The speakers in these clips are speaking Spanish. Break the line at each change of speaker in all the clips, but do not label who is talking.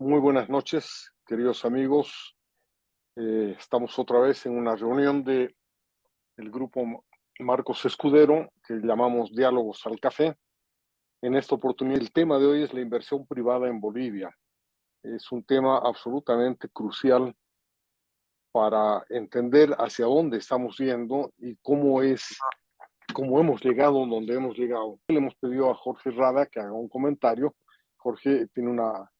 Muy buenas noches, queridos amigos. Estamos otra vez en una reunión del grupo Marcos Escudero que llamamos Diálogos al Café. En esta oportunidad, el tema de hoy es la inversión privada en Bolivia. Es un tema absolutamente crucial para entender hacia dónde estamos yendo y cómo hemos llegado donde hemos llegado. Le hemos pedido a Jorge Rada que haga un comentario. Jorge tiene una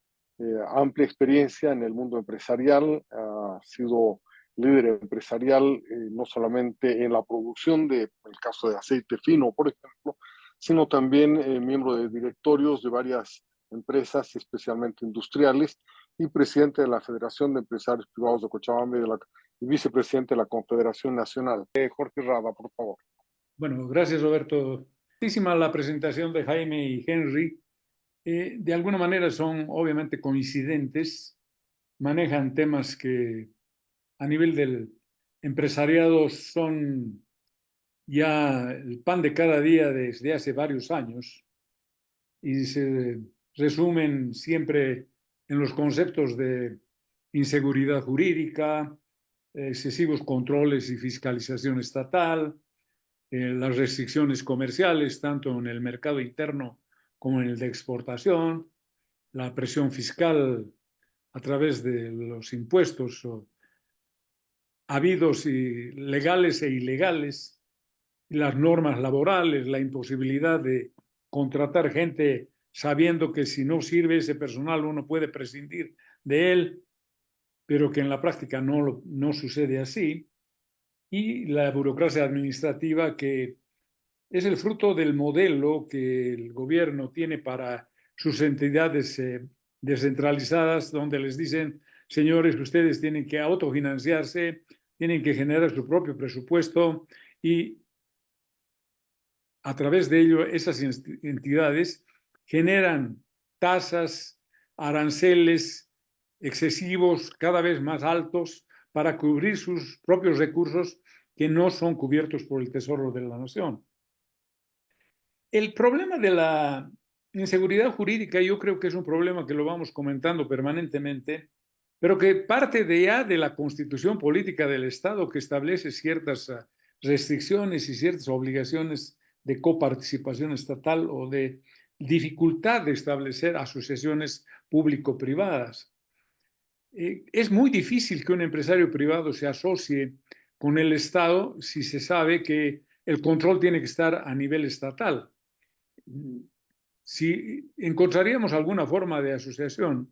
amplia experiencia en el mundo empresarial, ha sido líder empresarial no solamente en la producción el caso de aceite fino, por ejemplo, sino también miembro de directorios de varias empresas, especialmente industriales, y presidente de la Federación de Empresarios Privados de Cochabamba y vicepresidente de la Confederación Nacional. Jorge Rada, por favor.
Bueno, gracias Roberto. Muchísima la presentación de Jaime y Henry. De alguna manera son obviamente coincidentes, manejan temas que a nivel del empresariado son ya el pan de cada día desde hace varios años y se resumen siempre en los conceptos de inseguridad jurídica, excesivos controles y fiscalización estatal, las restricciones comerciales, tanto en el mercado interno como en el de exportación, la presión fiscal a través de los impuestos habidos y legales e ilegales, las normas laborales, la imposibilidad de contratar gente sabiendo que si no sirve ese personal uno puede prescindir de él, pero que en la práctica no sucede así, y la burocracia administrativa que es el fruto del modelo que el gobierno tiene para sus entidades descentralizadas, donde les dicen, señores, ustedes tienen que autofinanciarse, tienen que generar su propio presupuesto y a través de ello esas entidades generan tasas, aranceles excesivos, cada vez más altos, para cubrir sus propios recursos que no son cubiertos por el Tesoro de la Nación. El problema de la inseguridad jurídica yo creo que es un problema que lo vamos comentando permanentemente, pero que parte de ya de la constitución política del Estado que establece ciertas restricciones y ciertas obligaciones de coparticipación estatal o de dificultad de establecer asociaciones público-privadas. Es muy difícil que un empresario privado se asocie con el Estado si se sabe que el control tiene que estar a nivel estatal. Si encontraríamos alguna forma de asociación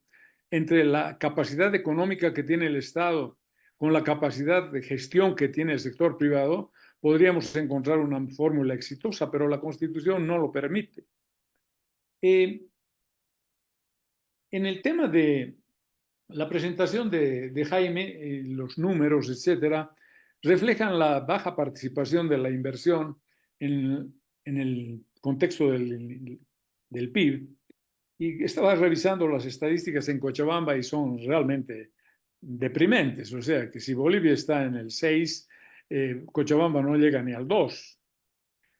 entre la capacidad económica que tiene el Estado con la capacidad de gestión que tiene el sector privado, podríamos encontrar una fórmula exitosa, pero la Constitución no lo permite. En el tema de la presentación de Jaime, los números, etcétera, reflejan la baja participación de la inversión en el contexto del PIB. Y estaba revisando las estadísticas en Cochabamba y son realmente deprimentes. O sea, que si Bolivia está en el 6, Cochabamba no llega ni al 2.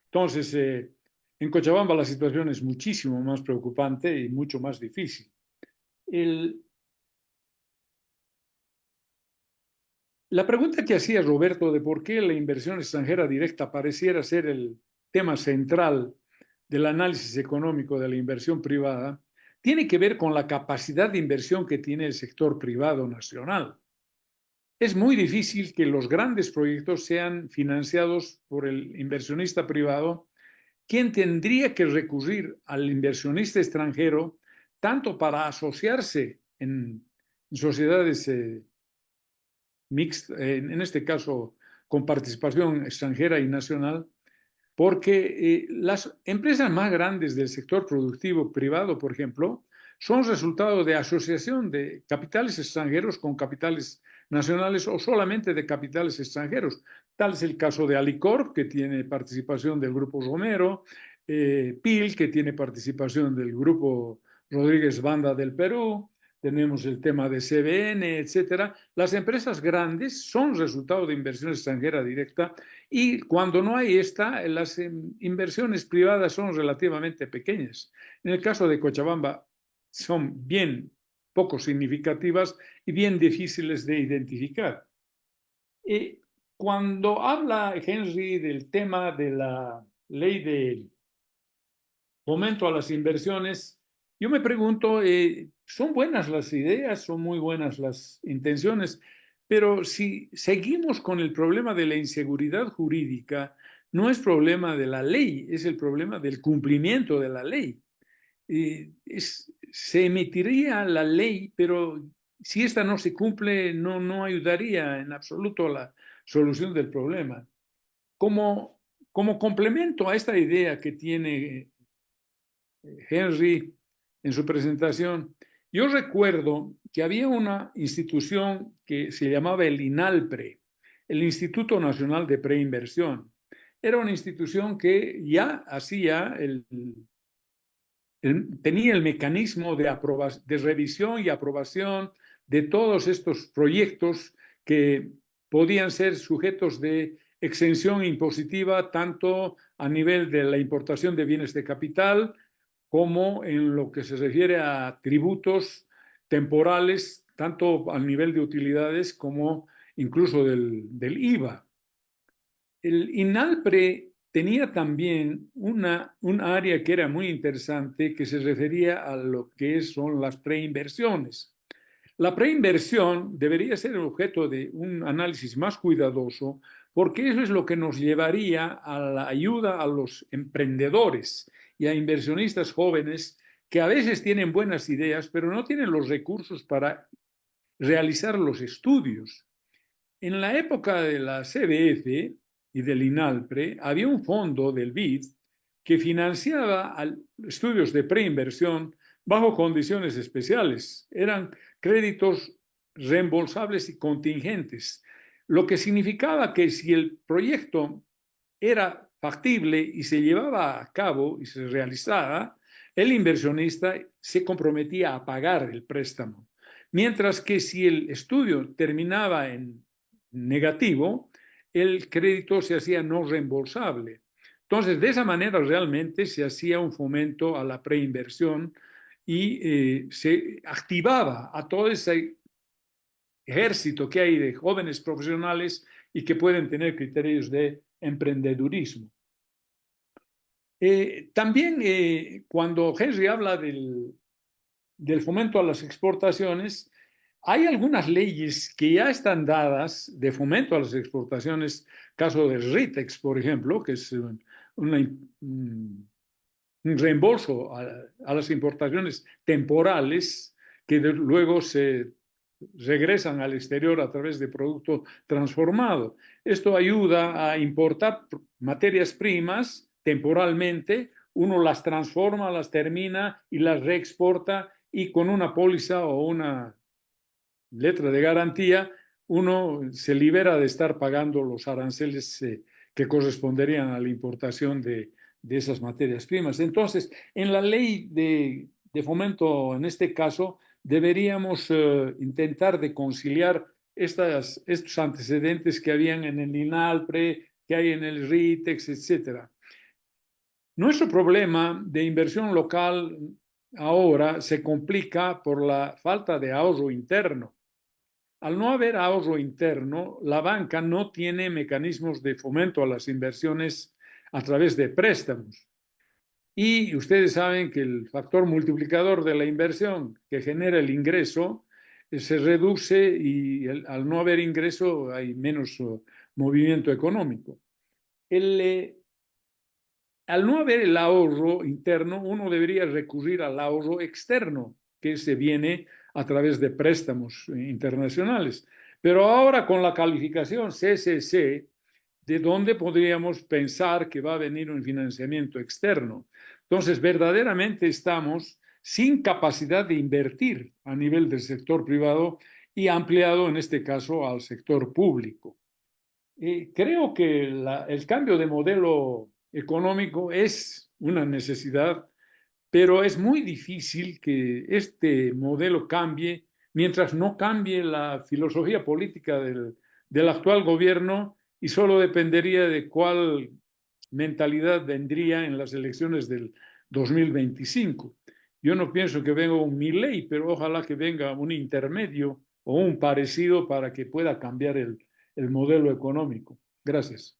Entonces, en Cochabamba la situación es muchísimo más preocupante y mucho más difícil. La pregunta que hacía Roberto de por qué la inversión extranjera directa pareciera ser el tema central del análisis económico de la inversión privada, tiene que ver con la capacidad de inversión que tiene el sector privado nacional. Es muy difícil que los grandes proyectos sean financiados por el inversionista privado, quien tendría que recurrir al inversionista extranjero tanto para asociarse en sociedades mixta, en este caso con participación extranjera y nacional, porque las empresas más grandes del sector productivo privado, por ejemplo, son resultado de asociación de capitales extranjeros con capitales nacionales o solamente de capitales extranjeros. Tal es el caso de Alicorp, que tiene participación del Grupo Romero, PIL, que tiene participación del Grupo Rodríguez Banda del Perú, tenemos el tema de CBN, etcétera. Las empresas grandes son resultado de inversión extranjera directa y cuando no hay esta, las inversiones privadas son relativamente pequeñas. En el caso de Cochabamba son bien poco significativas y bien difíciles de identificar. Cuando habla Henry del tema de la ley de fomento a las inversiones, yo me pregunto, son buenas las ideas, son muy buenas las intenciones, pero si seguimos con el problema de la inseguridad jurídica, no es problema de la ley, es el problema del cumplimiento de la ley. Se emitiría la ley, pero si esta no se cumple, no ayudaría en absoluto a la solución del problema. Como complemento a esta idea que tiene Henry en su presentación, yo recuerdo que había una institución que se llamaba el INALPRE, el Instituto Nacional de Preinversión. Era una institución que ya hacía tenía el mecanismo de revisión y aprobación de todos estos proyectos que podían ser sujetos de exención impositiva tanto a nivel de la importación de bienes de capital como en lo que se refiere a tributos temporales, tanto a nivel de utilidades como incluso del IVA. El INALPRE tenía también un área que era muy interesante que se refería a lo que son las preinversiones. La preinversión debería ser el objeto de un análisis más cuidadoso porque eso es lo que nos llevaría a la ayuda a los emprendedores y a inversionistas jóvenes que a veces tienen buenas ideas, pero no tienen los recursos para realizar los estudios. En la época de la CBF y del INALPRE había un fondo del BID que financiaba estudios de preinversión bajo condiciones especiales. Eran créditos reembolsables y contingentes, lo que significaba que si el proyecto era factible y se llevaba a cabo y se realizaba, el inversionista se comprometía a pagar el préstamo. Mientras que si el estudio terminaba en negativo, el crédito se hacía no reembolsable. Entonces, de esa manera realmente se hacía un fomento a la preinversión y se activaba a todo ese ejército que hay de jóvenes profesionales y que pueden tener criterios de emprendedurismo. También cuando Henry habla del fomento a las exportaciones, hay algunas leyes que ya están dadas de fomento a las exportaciones, caso de RITEX, por ejemplo, que es un reembolso a las importaciones temporales que luego se regresan al exterior a través de producto transformado. Esto ayuda a importar materias primas temporalmente, uno las transforma, las termina y las reexporta y con una póliza o una letra de garantía, uno se libera de estar pagando los aranceles que corresponderían a la importación de esas materias primas. Entonces, en la ley de fomento, en este caso, deberíamos intentar de conciliar estos antecedentes que habían en el INALPRE, que hay en el RITEX, etc. Nuestro problema de inversión local ahora se complica por la falta de ahorro interno. Al no haber ahorro interno, la banca no tiene mecanismos de fomento a las inversiones a través de préstamos. Y ustedes saben que el factor multiplicador de la inversión que genera el ingreso se reduce y al no haber ingreso hay menos movimiento económico. Al no haber el ahorro interno, uno debería recurrir al ahorro externo, que se viene a través de préstamos internacionales. Pero ahora con la calificación CCC, ¿de dónde podríamos pensar que va a venir un financiamiento externo? Entonces, verdaderamente estamos sin capacidad de invertir a nivel del sector privado y ampliado, en este caso, al sector público. Creo que el cambio de modelo económico es una necesidad, pero es muy difícil que este modelo cambie mientras no cambie la filosofía política del actual gobierno y solo dependería de cuál mentalidad vendría en las elecciones del 2025. Yo no pienso que venga un Milei, pero ojalá que venga un intermedio o un parecido para que pueda cambiar el modelo económico. Gracias.